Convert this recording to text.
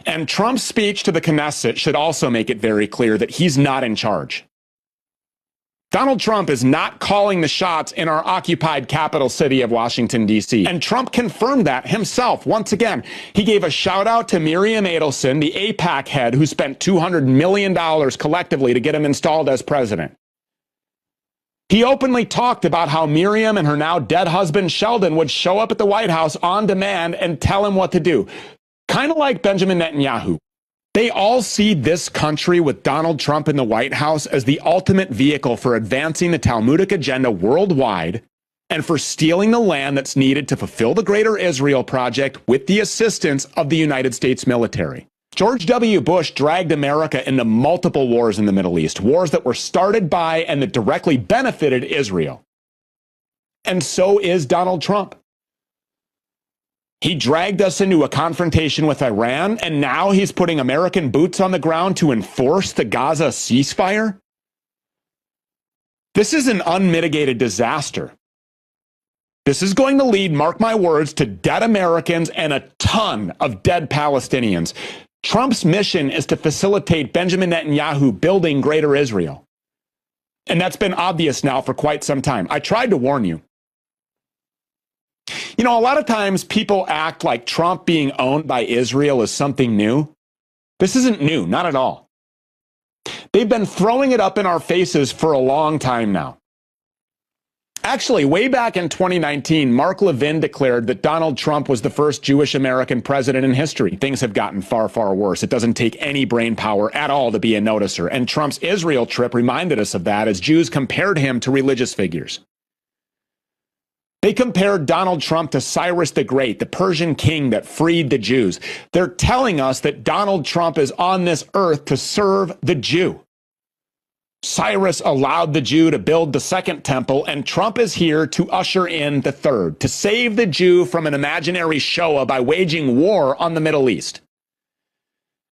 And Trump's speech to the Knesset should also make it very clear that he's not in charge. Donald Trump is not calling the shots in our occupied capital city of Washington, D.C. And Trump confirmed that himself. Once again, he gave a shout out to Miriam Adelson, the AIPAC head who spent $200 million collectively to get him installed as president. He openly talked about how Miriam and her now dead husband Sheldon would show up at the White House on demand and tell him what to do. Kind of like Benjamin Netanyahu. They all see this country with Donald Trump in the White House as the ultimate vehicle for advancing the Talmudic agenda worldwide and for stealing the land that's needed to fulfill the Greater Israel Project with the assistance of the United States military. George W. Bush dragged America into multiple wars in the Middle East, wars that were started by and that directly benefited Israel. And so is Donald Trump. He dragged us into a confrontation with Iran, and now he's putting American boots on the ground to enforce the Gaza ceasefire? This is an unmitigated disaster. This is going to lead, mark my words, to dead Americans and a ton of dead Palestinians. Trump's mission is to facilitate Benjamin Netanyahu building Greater Israel. And that's been obvious now for quite some time. I tried to warn you. You know, a lot of times people act like Trump being owned by Israel is something new. This isn't new, not at all. They've been throwing it up in our faces for a long time now. Actually, way back in 2019, Mark Levin declared that Donald Trump was the first Jewish American president in history. Things have gotten far, far worse. It doesn't take any brain power at all to be a noticer. And Trump's Israel trip reminded us of that as Jews compared him to religious figures. They compared Donald Trump to Cyrus the Great, the Persian king that freed the Jews. They're telling us that Donald Trump is on this earth to serve the Jew. Cyrus allowed the Jew to build the second temple, and Trump is here to usher in the third, to save the Jew from an imaginary Shoah by waging war on the Middle East.